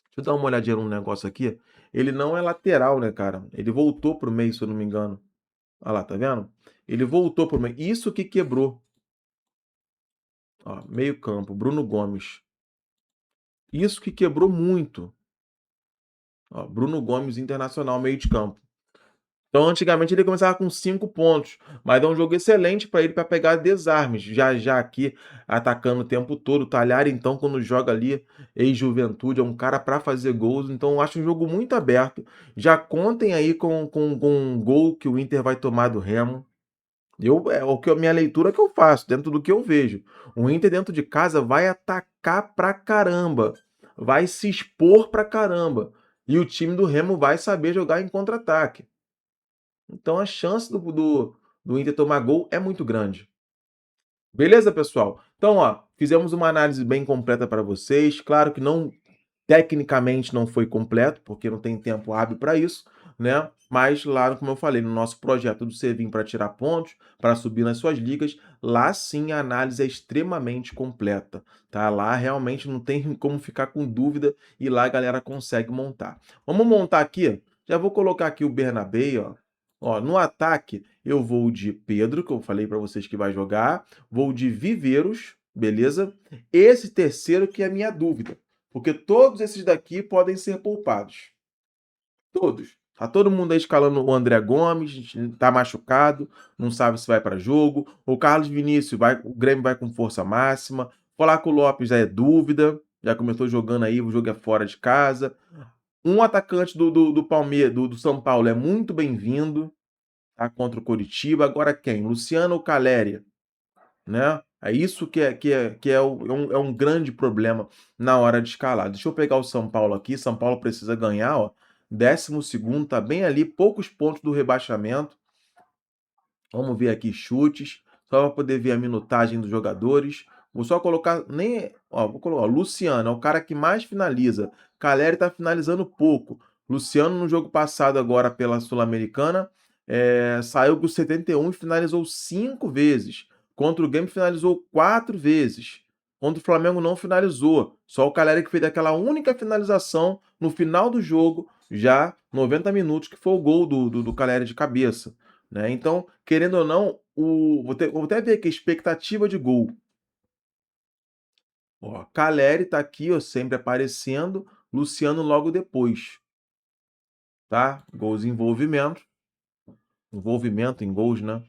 Speaker 1: Deixa eu dar uma olhadinha num negócio aqui. Ele não é lateral, né, cara? Ele voltou pro meio, se eu não me engano. Olha lá, tá vendo? Ele voltou pro meio. Isso que quebrou. Ó, meio campo, Bruno Gomes. Isso que quebrou muito. Ó, Bruno Gomes, Internacional, meio de campo. Então, antigamente ele começava com 5 pontos, mas é um jogo excelente para ele para pegar desarmes, já aqui atacando o tempo todo. O Talhari, então, quando joga ali, ex-Juventude, é um cara para fazer gols, então eu acho um jogo muito aberto. Já contem aí com um gol que o Inter vai tomar do Remo. É o que a minha leitura que eu faço, dentro do que eu vejo. O Inter dentro de casa vai atacar pra caramba, vai se expor pra caramba. E o time do Remo vai saber jogar em contra-ataque. Então a chance do Inter tomar gol é muito grande. Beleza, pessoal? Então, ó, fizemos uma análise bem completa para vocês. Claro que não tecnicamente não foi completo, porque não tem tempo hábil para isso, né? Mas lá, como eu falei, no nosso projeto do Sevim para tirar pontos, para subir nas suas ligas, lá sim a análise é extremamente completa, tá? Lá realmente não tem como ficar com dúvida e lá a galera consegue montar. Vamos montar aqui? Já vou colocar aqui o Bernabé, ó. Ó, no ataque eu vou de Pedro, que eu falei para vocês que vai jogar, vou de Viveiros, beleza? Esse terceiro que é a minha dúvida. Porque todos esses daqui podem ser poupados. Todos. Tá todo mundo aí escalando o André Gomes, tá machucado, não sabe se vai para jogo. O Carlos Vinícius, o Grêmio vai com força máxima. Folaco Lopes já é dúvida, já começou jogando aí, o jogo é fora de casa. Um atacante do Palmeiras, do São Paulo é muito bem-vindo, tá? Contra o Coritiba. Agora quem? Luciano Caleri, né? É isso é um grande problema na hora de escalar. Deixa eu pegar o São Paulo aqui. São Paulo precisa ganhar, ó. 12º, tá bem ali, poucos pontos do rebaixamento. Vamos ver aqui chutes, só para poder ver a minutagem dos jogadores. Vou só colocar, nem, ó, vou colocar, ó, Luciano é o cara que mais finaliza. Caleri tá finalizando pouco. Luciano no jogo passado agora pela Sul-Americana, saiu com 71 e finalizou 5 vezes. Contra o Grêmio finalizou 4 vezes. Contra o Flamengo não finalizou. Só o Caleri que fez aquela única finalização no final do jogo, já 90 minutos, que foi o gol do Caleri de cabeça, né? Então, querendo ou não, vou até ver aqui, expectativa de gol. Ó, Caleri tá aqui, ó, sempre aparecendo, Luciano logo depois, tá? Gols em envolvimento em gols, né?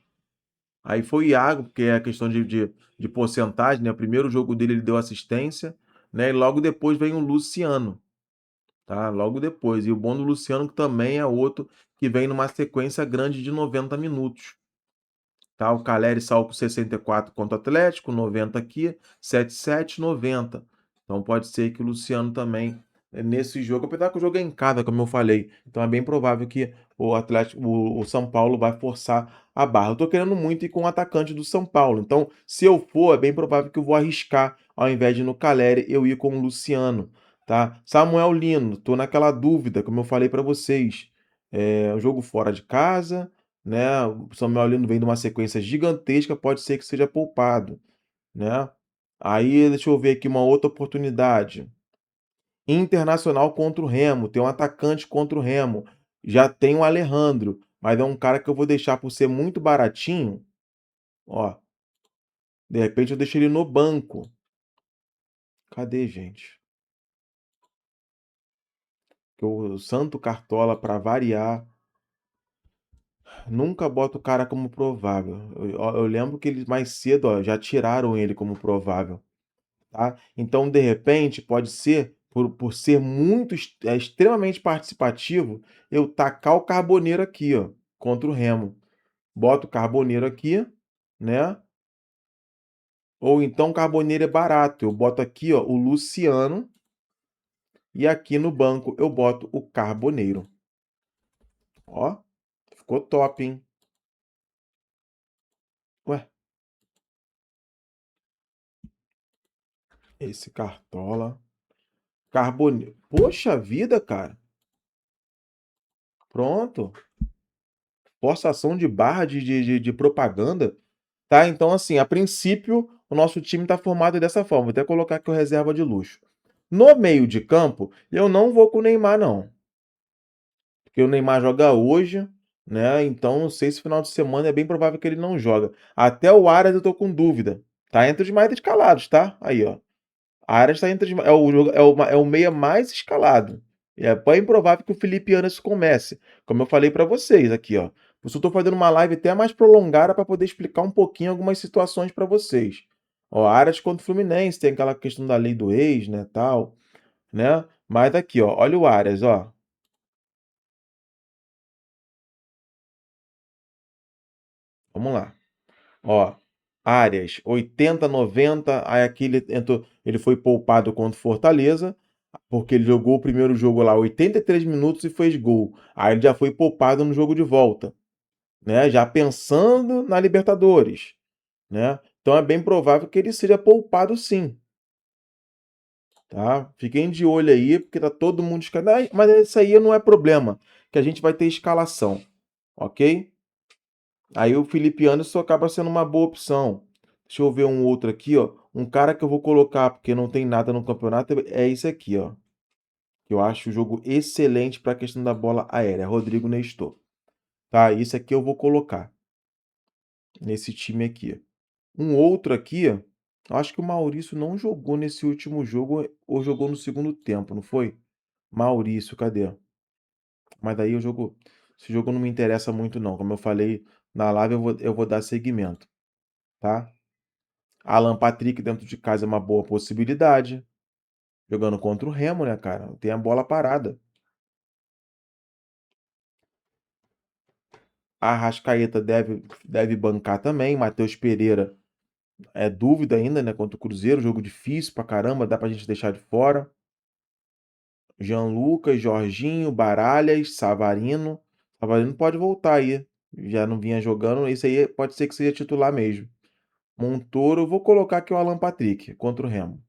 Speaker 1: Aí foi o Iago, porque é a questão de porcentagem, né? O primeiro jogo dele ele deu assistência, né? E logo depois vem o Luciano, tá? Logo depois. E o bom do Luciano que também é outro que vem numa sequência grande de 90 minutos. Tá? O Caleri saiu com 64 contra o Atlético, 90 aqui, 77, 90. Então pode ser que o Luciano também nesse jogo, apesar que o jogo é em casa, como eu falei. Então é bem provável que o Atlético, o São Paulo vai forçar a barra. Eu tô querendo muito ir com o atacante do São Paulo. Então, se eu for, é bem provável que eu vou arriscar, ao invés de ir no Caleri, eu ir com o Luciano, tá? Samuel Lino, tô naquela dúvida, como eu falei para vocês. É um jogo fora de casa, né? O Samuel Lino vem de uma sequência gigantesca, pode ser que seja poupado, né? Aí, deixa eu ver aqui uma outra oportunidade. Internacional contra o Remo, tem um atacante contra o Remo. Já tem o Alejandro, mas é um cara que eu vou deixar por ser muito baratinho. Ó, de repente eu deixo ele no banco. Cadê, gente? Que o Santo Cartola, para variar, nunca bota o cara como provável. Eu lembro que eles mais cedo, ó, já tiraram ele como provável. Tá? Então, de repente, pode ser, por ser muito extremamente participativo, eu tacar o Carboneiro aqui, ó, contra o Remo. Boto o Carboneiro aqui, né? Ou então o Carboneiro é barato. Eu boto aqui, ó, o Luciano e aqui no banco eu boto o Carboneiro. Ó, ficou top, hein? Ué, esse Cartola. Carboneiro. Poxa vida, cara. Pronto. Forçação de barra de propaganda. Tá? Então, assim, a princípio, o nosso time está formado dessa forma. Vou até colocar aqui o reserva de luxo. No meio de campo, eu não vou com o Neymar, não. Porque o Neymar joga hoje, né? Então, não sei se final de semana é bem provável que ele não joga. Até o Arias eu tô com dúvida. Tá entre os mais escalados, tá? Aí, ó. Arias tá entre os, é o meia mais escalado. É bem provável que o Felipe Anderson comece, como eu falei para vocês aqui, ó. Eu só tô fazendo uma live até mais prolongada para poder explicar um pouquinho algumas situações para vocês. Ó, Aras contra o Fluminense, tem aquela questão da lei do ex, né, tal, né? Mas aqui, ó, olha o Aras, ó. Vamos lá. Ó, Arias, 80, 90, aí aqui ele entrou, ele foi poupado contra o Fortaleza, porque ele jogou o primeiro jogo lá 83 minutos e fez gol. Aí ele já foi poupado no jogo de volta, né? Já pensando na Libertadores, né? Então é bem provável que ele seja poupado sim, tá? Fiquem de olho aí, porque tá todo mundo escalado. Mas isso aí não é problema, que a gente vai ter escalação, ok? Aí o Felipe Anderson acaba sendo uma boa opção. Deixa eu ver um outro aqui, ó. Um cara que eu vou colocar porque não tem nada no campeonato é esse aqui, ó. Que eu acho o jogo excelente para a questão da bola aérea. Rodrigo Nestor. Tá? Isso aqui eu vou colocar nesse time aqui. Um outro aqui, ó. Acho que o Maurício não jogou nesse último jogo ou jogou no segundo tempo, não foi? Maurício, cadê? Mas daí o jogo, esse jogo não me interessa muito não. Como eu falei na live, eu vou dar seguimento, tá? Alan Patrick dentro de casa é uma boa possibilidade. Jogando contra o Remo, né, cara? Tem a bola parada. A Arrascaeta deve bancar também. Matheus Pereira é dúvida ainda, né? Contra o Cruzeiro. Jogo difícil pra caramba, dá pra gente deixar de fora. Jean Lucas, Jorginho, Baralhas, Savarino. Savarino pode voltar aí. Já não vinha jogando. Esse aí pode ser que seja titular mesmo. Montoro, eu vou colocar aqui o Alan Patrick contra o Remo.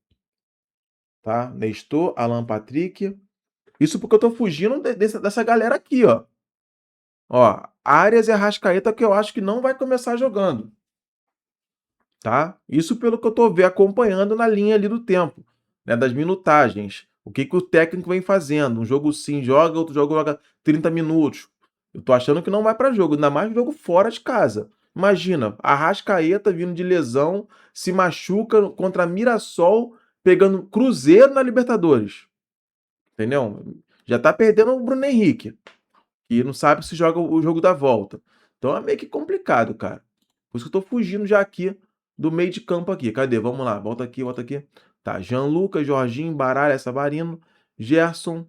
Speaker 1: Tá? Nestor, Alan Patrick. Isso porque eu tô fugindo dessa galera aqui, ó. Ó, Arias e Arrascaeta que eu acho que não vai começar jogando, tá? Isso pelo que eu tô acompanhando na linha ali do tempo, né, das minutagens. O que que o técnico vem fazendo? Um jogo sim joga, outro jogo joga 30 minutos. Eu tô achando que não vai para jogo, ainda mais jogo fora de casa. Imagina, Arrascaeta vindo de lesão, se machuca contra Mirassol, pegando Cruzeiro na Libertadores. Entendeu? Já tá perdendo o Bruno Henrique e não sabe se joga o jogo da volta. Então é meio que complicado, cara. Por isso que eu tô fugindo já aqui do meio de campo aqui. Cadê? Vamos lá, volta aqui, volta aqui. Tá, Jean Lucas, Jorginho, Baralha, Savarino, Gerson.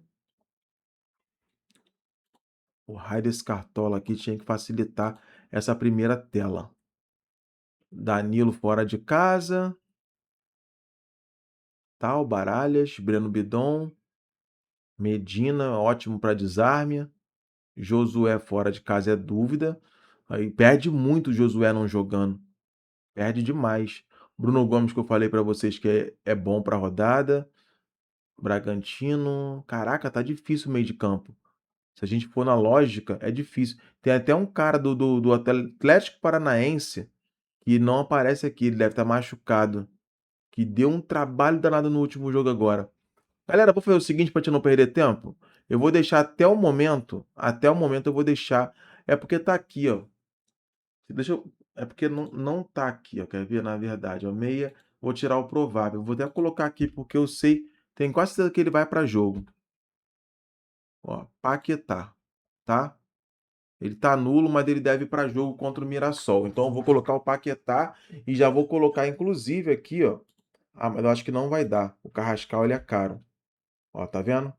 Speaker 1: O raio desse cartola aqui tinha que facilitar essa primeira tela. Danilo fora de casa. Tal, Baralhas, Breno Bidon, Medina, ótimo para desarme. Josué fora de casa é dúvida. Aí perde muito o Josué não jogando. Perde demais. Bruno Gomes, que eu falei pra vocês que é bom pra rodada. Bragantino. Caraca, tá difícil o meio de campo. Se a gente for na lógica, é difícil. Tem até um cara do Atlético Paranaense que não aparece aqui. Ele deve estar machucado. Que deu um trabalho danado no último jogo agora. Galera, vou fazer o seguinte pra gente não perder tempo. Eu vou deixar até o momento. Até o momento eu vou deixar. É porque tá aqui, ó. Deixa eu. É porque não tá aqui, ó. Quer ver? Na verdade, ó. Meia. Vou tirar o provável. Vou até colocar aqui porque eu sei. Tenho quase certeza que ele vai para jogo. Ó, Paquetá. Tá? Ele tá nulo, mas ele deve ir para jogo contra o Mirassol. Então eu vou colocar o Paquetá e já vou colocar, inclusive, aqui, ó. Ah, mas eu acho que não vai dar. O Carrascal, ele é caro. Ó, tá vendo?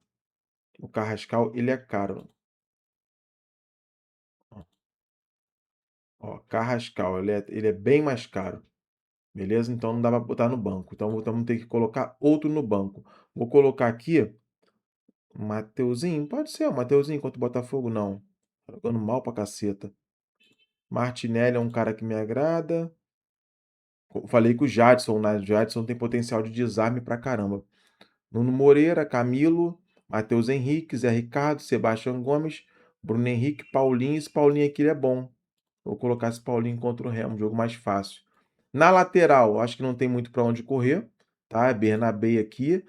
Speaker 1: O Carrascal, ele é caro. Ó, Carrascal, ele é bem mais caro. Beleza? Então não dá para botar no banco. Então vamos ter que colocar outro no banco. Vou colocar aqui Mateuzinho. Pode ser o Mateuzinho contra o Botafogo, não. Tá jogando mal pra caceta. Martinelli é um cara que me agrada. Falei com o Jadson, né? O Jadson tem potencial de desarme pra caramba. Nuno Moreira, Camilo, Matheus Henrique, Zé Ricardo, Sebastião Gomes, Bruno Henrique, Paulinho. Esse Paulinho aqui ele é bom. Vou colocar esse Paulinho contra o Remo, um jogo mais fácil. Na lateral, acho que não tem muito para onde correr, tá? É Bernabé aqui.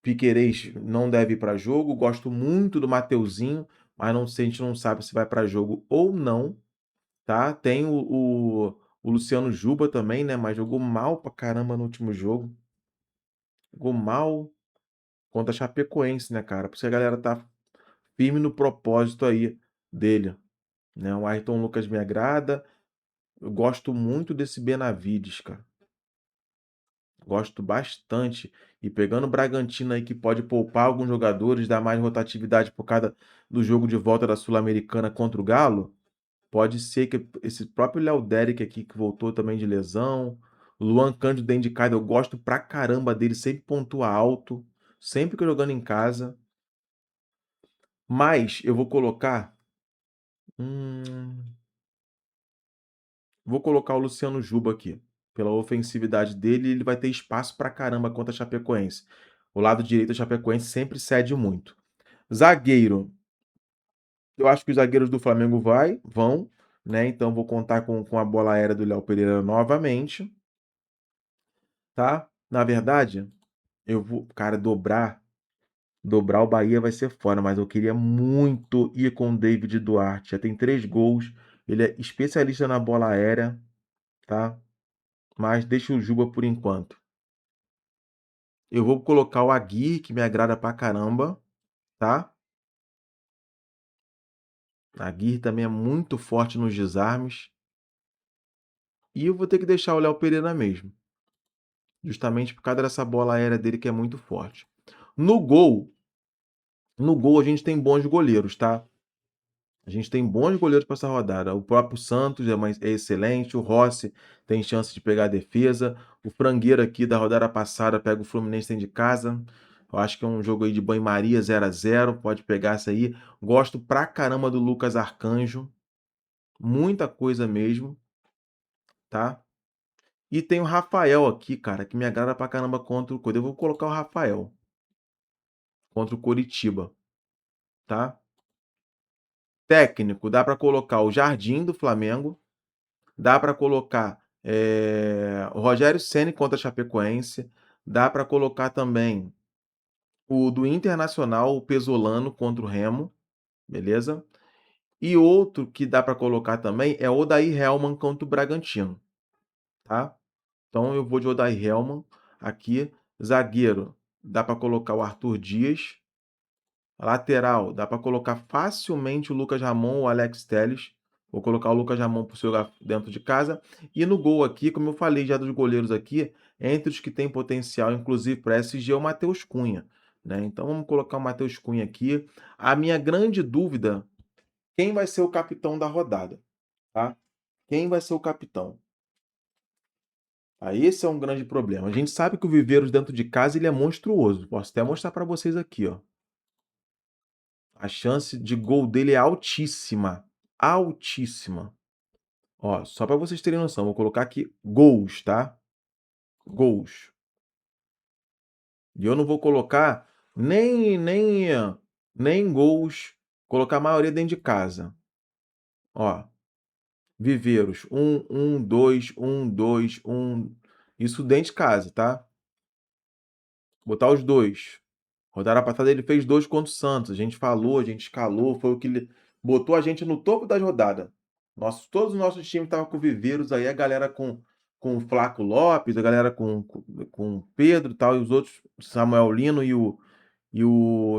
Speaker 1: Piquerez não deve ir para jogo. Gosto muito do Mateuzinho, mas não sei, a gente não sabe se vai para jogo ou não, tá? Tem o Luciano Juba também, né? Mas jogou mal pra caramba no último jogo. Jogou mal. contra a Chapecoense, né, cara? Por isso a galera tá firme no propósito aí dele, né? O Ayrton Lucas me agrada. Eu gosto muito desse Benavides, cara. Gosto bastante. E pegando o Bragantino aí que pode poupar alguns jogadores, dar mais rotatividade por causa do jogo de volta da Sul-Americana contra o Galo, pode ser que esse próprio Léo Derek aqui, que voltou também de lesão, o Luan Cândido dentro de casa, eu gosto pra caramba dele, sempre pontua alto, sempre que eu jogando em casa. Mas eu hum, vou colocar o Luciano Juba aqui. Pela ofensividade dele, ele vai ter espaço pra caramba contra a Chapecoense. O lado direito da Chapecoense sempre cede muito. Zagueiro. Eu acho que os zagueiros do Flamengo vão, né? Então vou contar com a bola aérea do Léo Pereira novamente, tá? Na verdade, eu vou, cara, dobrar o Bahia vai ser fora, mas eu queria muito ir com o David Duarte. Já tem 3 gols, ele é especialista na bola aérea, tá? Mas deixa o Juba por enquanto. Eu vou colocar o Aguirre, que me agrada pra caramba, tá? Aguirre também é muito forte nos desarmes. E eu vou ter que deixar o Léo Pereira mesmo. Justamente por causa dessa bola aérea dele que é muito forte. No gol, no gol a gente tem bons goleiros, tá? A gente tem bons goleiros para essa rodada. O próprio Santos é excelente, o Rossi tem chance de pegar a defesa. O Frangueiro aqui da rodada passada pega o Fluminense dentro de casa. Eu acho que é um jogo aí de banho-maria 0-0, pode pegar essa aí. Gosto pra caramba do Lucas Arcanjo, muita coisa mesmo, tá? E tem o Rafael aqui, cara, que me agrada pra caramba contra o Corinthians. Eu vou colocar o Rafael contra o Coritiba, tá? Técnico, dá pra colocar o Jardim do Flamengo, dá pra colocar o Rogério Ceni contra a Chapecoense, dá pra colocar também o do Internacional, o Pesolano contra o Remo, beleza? E outro que dá pra colocar também é o Odair Hellmann contra o Bragantino, tá? Então eu vou de Odair Hellmann aqui. Zagueiro, dá pra colocar o Arthur Dias. Lateral, dá para colocar facilmente o Lucas Ramon ou o Alex Telles. Vou colocar o Lucas Ramon para jogar dentro de casa. E no gol aqui, como eu falei já dos goleiros aqui, entre os que têm potencial, inclusive para SG, é o Matheus Cunha, né? Então vamos colocar o Matheus Cunha aqui. A minha grande dúvida, quem vai ser o capitão da rodada, tá? Quem vai ser o capitão? Aí esse é um grande problema. A gente sabe que o Viveiros dentro de casa ele é monstruoso. Posso até mostrar para vocês aqui, ó. A chance de gol dele é altíssima. Altíssima. Ó, só para vocês terem noção, vou colocar aqui gols, tá? Gols. E eu não vou colocar nem gols, colocar a maioria dentro de casa. Ó, Viveiros, 2, 2, isso dentro de casa, tá? Botar os dois. Rodada passada ele fez 2 contra o Santos. A gente falou, a gente escalou, foi o que botou a gente no topo da rodada. Todos os nossos times estavam com Viveiros aí, a galera com o Flaco Lopes, a galera com o Pedro e tal, e os outros, Samuel Lino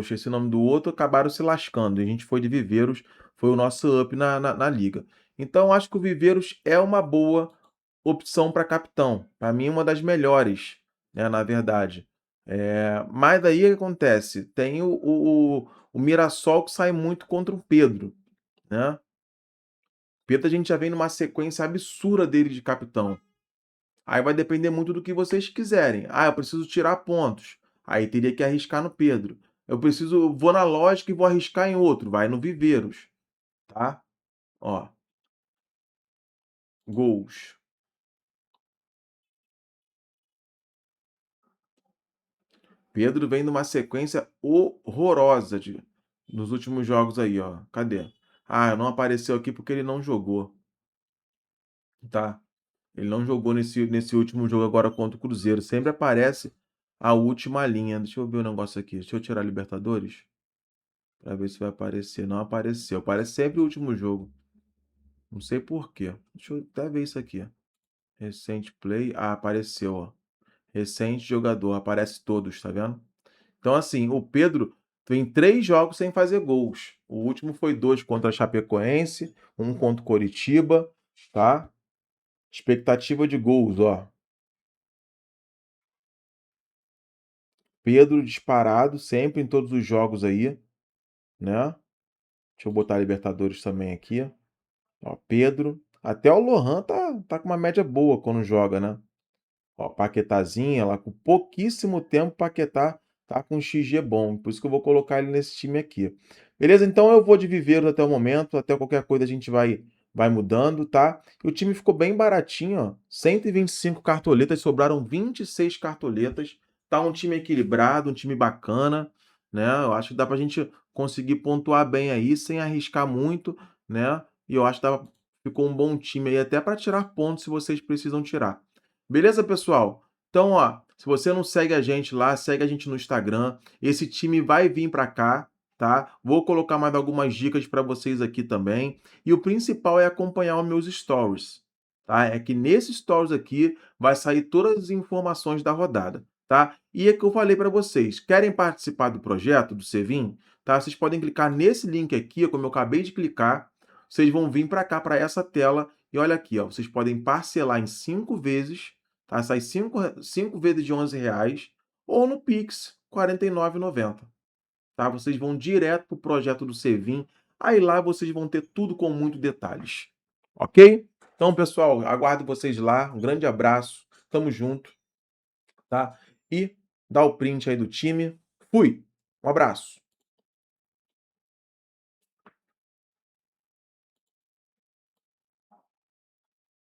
Speaker 1: esqueci o nome do outro, acabaram se lascando. E a gente foi de Viveiros, foi o nosso up na liga. Então, acho que o Viveiros é uma boa opção para capitão. Para mim, uma das melhores, né, na verdade. Mas daí o que acontece? Tem o Mirassol que sai muito contra o Pedro, né? Pedro a gente já vem numa sequência absurda dele de capitão. Aí vai depender muito do que vocês quiserem. Ah, eu preciso tirar pontos. Aí teria que arriscar no Pedro. Vou na lógica e vou arriscar em outro. Vai no Viveiros, tá? Ó, gols. Pedro vem numa sequência horrorosa nos últimos jogos aí, ó. Cadê? Ah, não apareceu aqui porque ele não jogou, tá? Ele não jogou nesse último jogo agora contra o Cruzeiro. Sempre aparece a última linha. Deixa eu ver o negócio aqui. Deixa eu tirar a Libertadores para ver se vai aparecer. Não apareceu. Aparece sempre o último jogo. Não sei por quê. Deixa eu até ver isso aqui. Recente play. Ah, apareceu, ó. Recente jogador. Aparece todos, tá vendo? Então, assim, o Pedro tem 3 jogos sem fazer gols. O último foi 2 contra a Chapecoense, 1 contra o Coritiba, tá? Expectativa de gols, ó. Pedro disparado sempre em todos os jogos aí, né? Deixa eu botar a Libertadores também aqui. Ó, Pedro. Até o Lohan tá com uma média boa quando joga, né? Ó, Paquetazinha, lá com pouquíssimo tempo, Paquetá tá com um XG bom. Por isso que eu vou colocar ele nesse time aqui. Beleza? Então eu vou de Viveiros até o momento. Até qualquer coisa a gente vai mudando, tá? E o time ficou bem baratinho, ó. 125 cartoletas, sobraram 26 cartoletas. Tá um time equilibrado, um time bacana, né? Eu acho que dá pra gente conseguir pontuar bem aí, sem arriscar muito, né? E eu acho que ficou um bom time aí, até para tirar pontos se vocês precisam tirar. Beleza, pessoal? Então, ó, se você não segue a gente lá, segue a gente no Instagram. Esse time vai vir para cá, tá? Vou colocar mais algumas dicas para vocês aqui também. E o principal é acompanhar os meus stories, tá? É que nesses stories aqui vai sair todas as informações da rodada, tá? E é que eu falei para vocês, querem participar do projeto do Cevim? Tá? Vocês podem clicar nesse link aqui, como eu acabei de clicar, vocês vão vir para cá, para essa tela, e olha aqui, ó, vocês podem parcelar em 5 vezes, tá? Sai 5 vezes de R$ 11, ou no Pix, R$ 49,90. Tá? Vocês vão direto para o projeto do Cevim, aí lá vocês vão ter tudo com muitos detalhes. Ok? Então, pessoal, aguardo vocês lá. Um grande abraço. Tamo junto, tá? E dá o print aí do time. Fui! Um abraço.